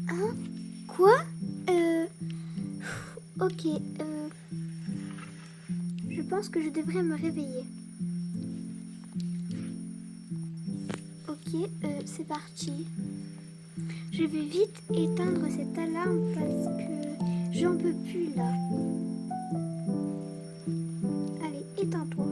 Hein? Quoi? Ok, je pense que je devrais me réveiller. Ok, c'est parti. Je vais vite éteindre cette alarme parce que j'en peux plus là. Allez, éteins-toi.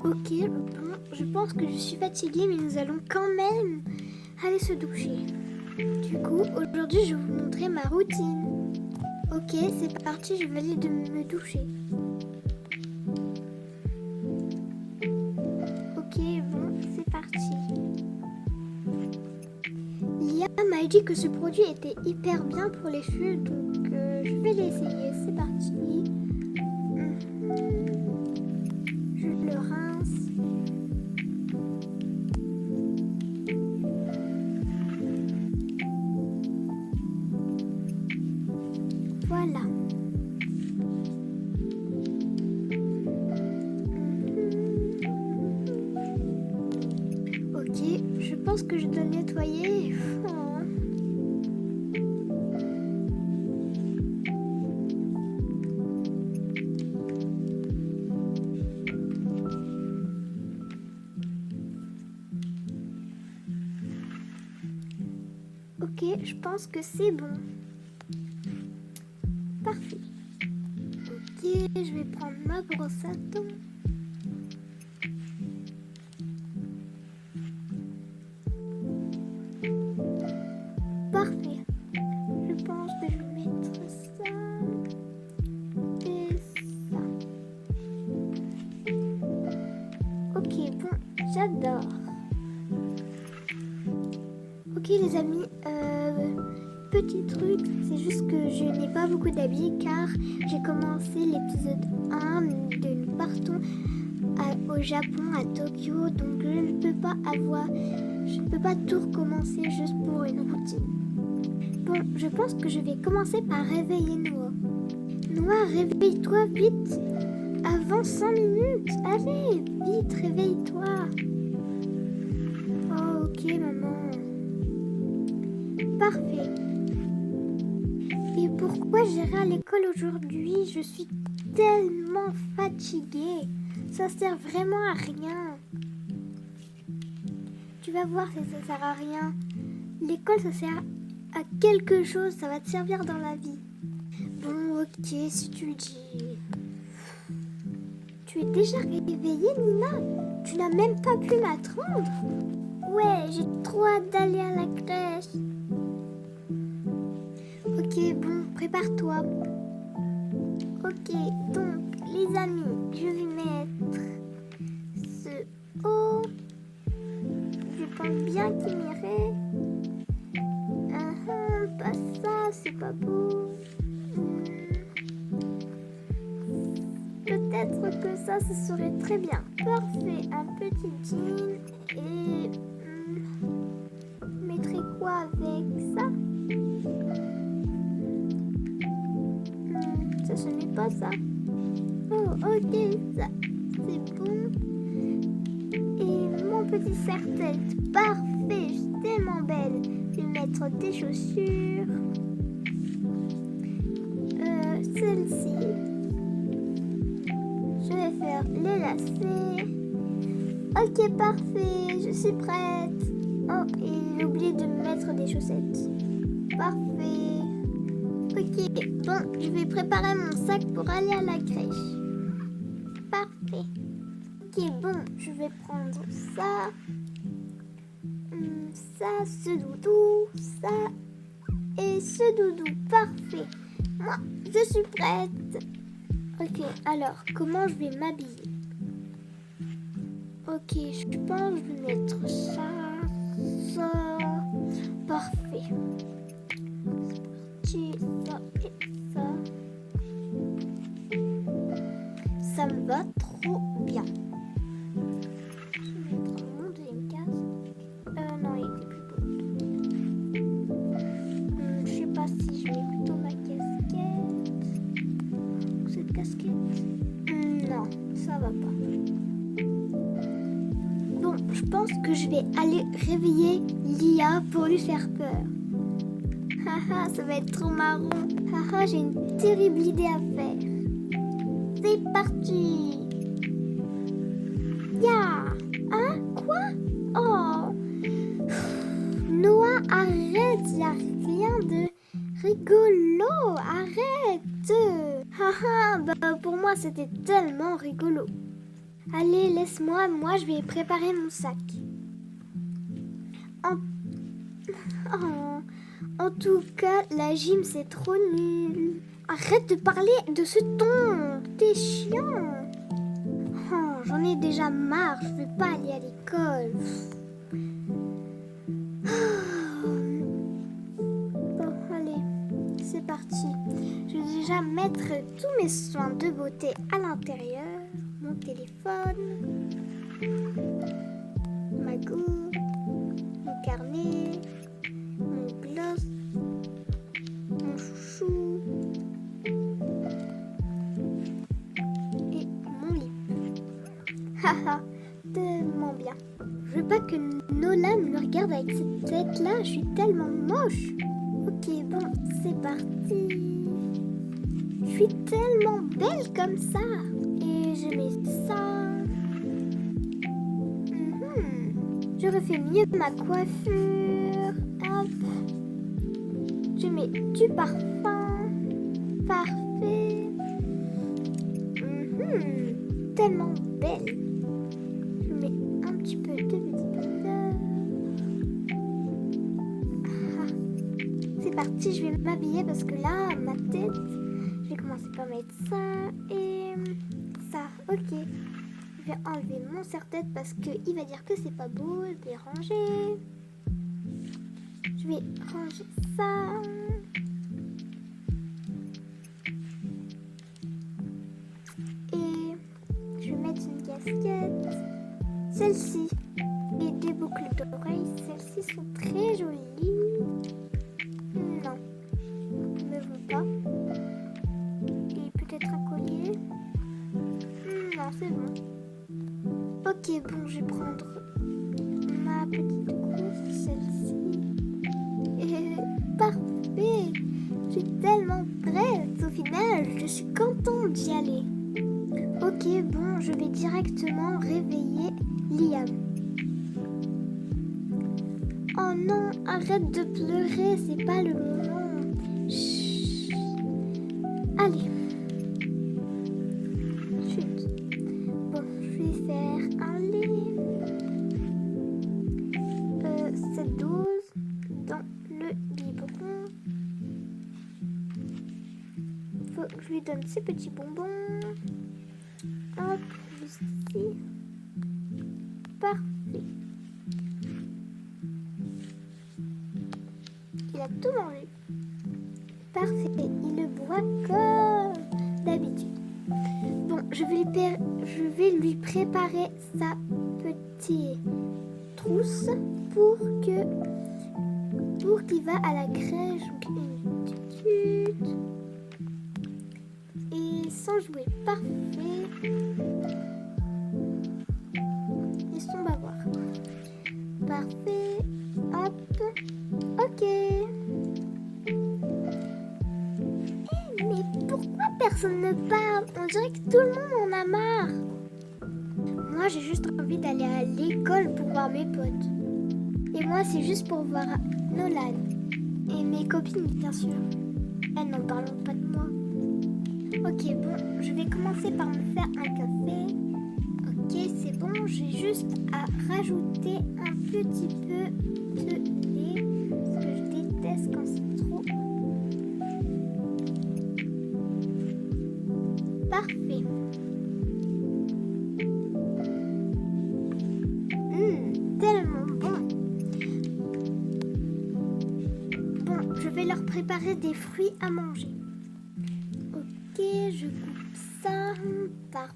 Ok, bon, je pense que je suis fatiguée, mais nous allons quand même aller se doucher. Du coup, aujourd'hui, je vais vous montrer ma routine. Ok, c'est parti, je vais aller me doucher. Ok, bon, c'est parti. Lia m'a dit que ce produit était hyper bien pour les cheveux, donc je vais l'essayer. C'est parti. Je le rince. Voilà. Ok, je pense que je dois nettoyer. Ok, je pense que c'est bon. Parfait. Ok, je vais prendre ma brosse à dents. Parfait. Je pense que je vais mettre ça et ça. Ok, bon, j'adore. Ok les amis, petit truc, c'est juste que je n'ai pas beaucoup d'habits car j'ai commencé l'épisode 1 de Nous partons au Japon, à Tokyo, donc je ne peux pas tout recommencer juste pour une routine. Bon, je pense que je vais commencer par réveiller Noah. Noah, réveille-toi vite, avant 5 minutes, allez, vite, réveille-toi. Oh, ok maman. Parfait. Et pourquoi j'irai à l'école aujourd'hui? Je suis tellement fatiguée. Ça sert vraiment à rien. Tu vas voir si ça sert à rien. L'école, ça sert à quelque chose. Ça va te servir dans la vie. Bon, ok, si tu le dis. Tu es déjà réveillée, Nina? Tu n'as même pas pu m'attendre? Ouais, j'ai trop hâte d'aller à la crèche. Ok, bon, prépare-toi. Ok, donc, les amis, je vais mettre ce haut. Je pense bien qu'il m'irait. Pas ça, c'est pas beau. Peut-être que ça, ce serait très bien. Parfait, un petit jean et... je mettrais quoi avec ça? Ça, ce n'est pas ça. Oh, ok, ça, c'est bon. Et mon petit serre-tête, parfait, je suis tellement belle. Je vais mettre des chaussures. Celle-ci. Je vais faire les lacets. Ok, parfait, je suis prête. Oh, et j'ai oublié de mettre des chaussettes. Parfait. Ok, bon, je vais préparer mon sac pour aller à la crèche. Parfait. Ok, bon, je vais prendre ça, ça, ce doudou, ça et ce doudou. Parfait. Moi, je suis prête. Ok, alors, comment je vais m'habiller? Ok, je pense que je vais mettre ça, ça. Parfait. C'est parti, ça et ça. Ça me va trop bien. Je vais mettre mon deuxième casque. Non, il était plus beau. Je sais pas si je mets plutôt ma casquette. Cette casquette. Non, ça va pas. Bon, je pense que je vais aller réveiller Lia pour lui faire peur. Haha, ça va être trop marrant. Haha, j'ai une terrible idée à faire. C'est parti. Ya. Hein? Quoi? Oh. Noah, arrête. Il n'y a rien de rigolo. Arrête. Haha, bah pour moi c'était tellement rigolo. Allez, laisse-moi, moi je vais préparer mon sac. En tout cas, la gym c'est trop nul. Arrête de parler de ce ton, t'es chiant. Oh, j'en ai déjà marre, je veux pas aller à l'école. Bon, allez, c'est parti. Je vais déjà mettre tous mes soins de beauté à l'intérieur. Mon téléphone, ma goutte, mon carnet, mon gloss, mon chouchou et mon lip. Haha, tellement bien. Je veux pas que Nolan me regarde avec cette tête-là, je suis tellement moche. Ok, bon, c'est parti. Je suis tellement belle comme ça. Et je mets ça. Je refais mieux ma coiffure. Hop. Je mets du parfum. Parfait. Tellement belle. Je mets un petit peu de petit blush. C'est parti, je vais m'habiller parce que là, ma tête, je vais commencer par mettre ça et ça. Ok. Je vais enlever mon serre-tête parce qu'il va dire que c'est pas beau. Je vais ranger. Je vais ranger ça. Et je vais mettre une casquette. Celle-ci. Et des boucles d'oreilles. Celles-ci sont très jolies. Non. Ne me vont pas. Et peut-être un collier. Non, c'est bon. Ok, bon, je vais prendre ma petite course, celle-ci. Et parfait! Je suis tellement prête. Au final, je suis contente d'y aller. Ok, bon, je vais directement réveiller Liam. Oh non, arrête de pleurer, c'est pas le moment. Chut. Allez. Cette dose dans le biberon. Faut que je lui donne ses petits bonbons. Hop, juste ici. Parfait. Il a tout mangé. Parfait. Il le boit comme d'habitude. Bon, je vais lui préparer sa petite trousse pour qu'il va à la crèche. Donc une tutu et sans jouer. Parfait. Et son bavoir. Parfait. Hop. Ok. Mais pourquoi personne ne parle? On dirait que tout le monde en a marre. Moi, j'ai juste envie d'aller à l'école pour voir mes potes. Et moi, c'est juste pour voir Nolan. Et mes copines, bien sûr. Elles n'en parlent pas de moi. Ok, bon, je vais commencer par me faire un café. Ok, c'est bon. J'ai juste à rajouter un petit peu de lait, parce que je déteste quand c'est trop. Parfait. Tellement bon. Bon, je vais leur préparer des fruits à manger. Ok, je coupe ça. Parfait.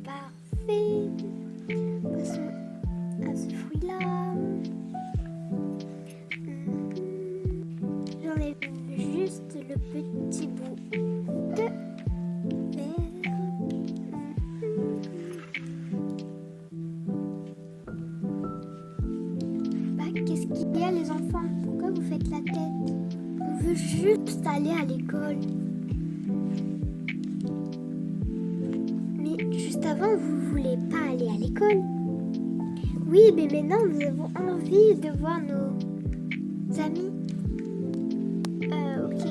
Parfait. Passons à ce fruit-là. J'enlève juste le petit bout de verre. Bah, qu'est-ce qu'il y a les enfants? Pourquoi vous faites la tête? On veut juste aller à l'école. Mais juste avant, vous voulez pas aller à l'école? Oui, mais maintenant nous avons envie de voir nos amis. Ok.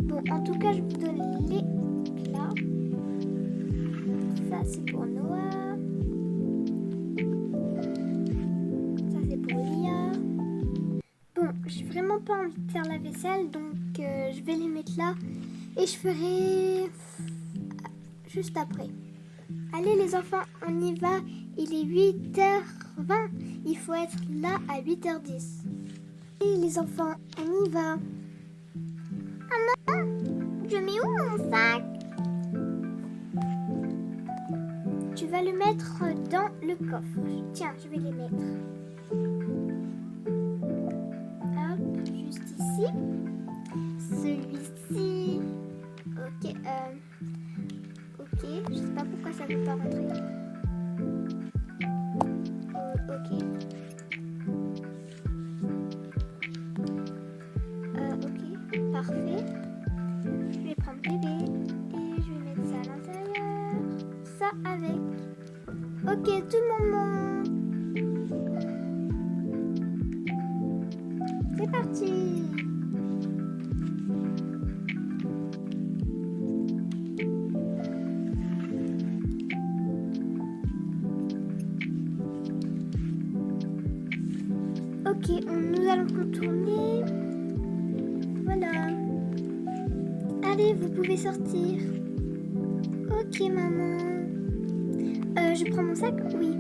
Bon, en tout cas, je vous donne les là. Ça, c'est pour Noah. Ça, c'est pour Lia. Bon, j'ai vraiment pas envie de faire la vaisselle, donc je vais les mettre là. Et je ferai juste après. Allez les enfants, on y va. Il est 8h20. Il faut être là à 8h10. Et les enfants, on y va. Maman, je mets où mon sac? Tu vas le mettre dans le coffre. Tiens, je vais les mettre. Hop, juste ici. Celui-ci. Ok, ok. Je sais pas pourquoi ça ne veut pas rentrer. Ok. Ok, parfait. Je vais prendre bébé et je vais mettre ça à l'intérieur. Ça avec. Ok, tout le monde monte. C'est parti. Ok, nous allons contourner. Voilà. Allez, vous pouvez sortir. Ok, maman. Je prends mon sac? Oui.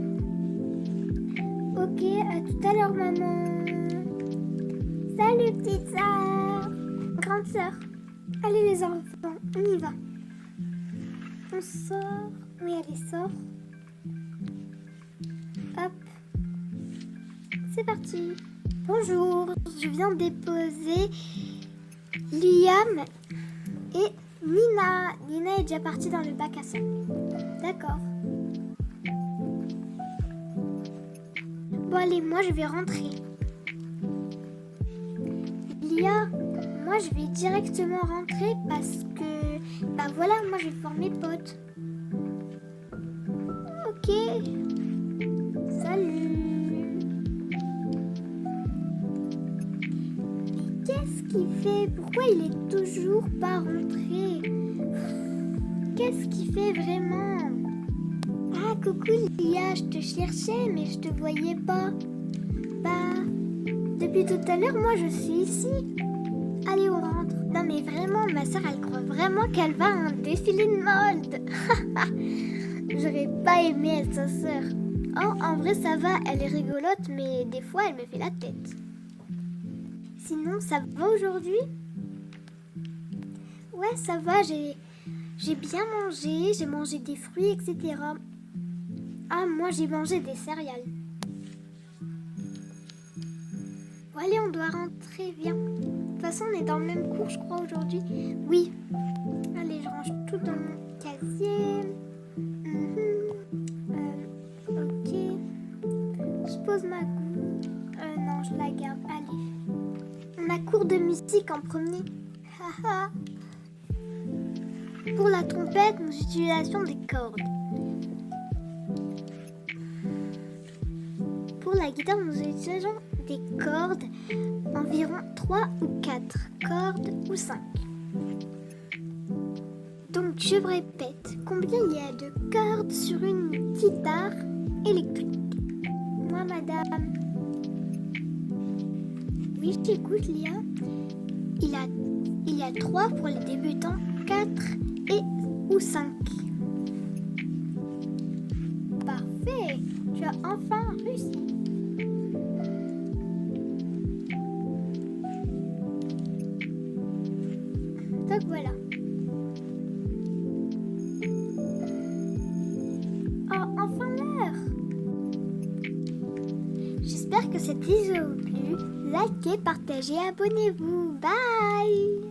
Ok, à tout à l'heure, maman. Salut, petite sœur. Grande sœur. Allez, les enfants, on y va. On sort. Oui, allez, sort. Hop. C'est parti. Bonjour, je viens déposer Liam et Nina. Nina est déjà partie dans le bac à sable. D'accord. Bon allez, moi je vais rentrer. Lia, moi je vais directement rentrer parce que, bah voilà, moi je vais voir mes potes. Ok. Salut. Qu'est-ce qu'il fait? Pourquoi il est toujours pas rentré? Qu'est-ce qu'il fait vraiment? Ah, coucou Lia, je te cherchais mais je te voyais pas. Bah, depuis tout à l'heure, moi je suis ici. Allez, on rentre. Non mais vraiment, ma soeur, elle croit vraiment qu'elle va à un défilé de mode. J'aurais pas aimé être sa soeur. Oh, en vrai, ça va, elle est rigolote, mais des fois, elle me fait la tête. Sinon, ça va aujourd'hui? Ouais, ça va, j'ai bien mangé, j'ai mangé des fruits, etc. Ah, moi, j'ai mangé des céréales. Bon, allez, on doit rentrer, viens. De toute façon, on est dans le même cours, je crois, aujourd'hui. Oui. Allez, je range tout dans mon casier. Ok. Je pose ma gourde. Non, je la garde. Allez. On a cours de musique en premier. Haha. Pour la trompette, nous utilisons des cordes. Pour la la guitare, nous utilisons des cordes, environ 3 ou 4 cordes ou 5. Donc je me répète, combien il y a de cordes sur une guitare électrique? Moi, madame. Oui, j'écoute, Léa. Il y a 3 pour les débutants, 4 ou 5. Parfait, tu as enfin réussi. Donc voilà. Oh, enfin l'heure. J'espère que cette vidéo vous a plu. Likez, partagez, abonnez-vous. Bye.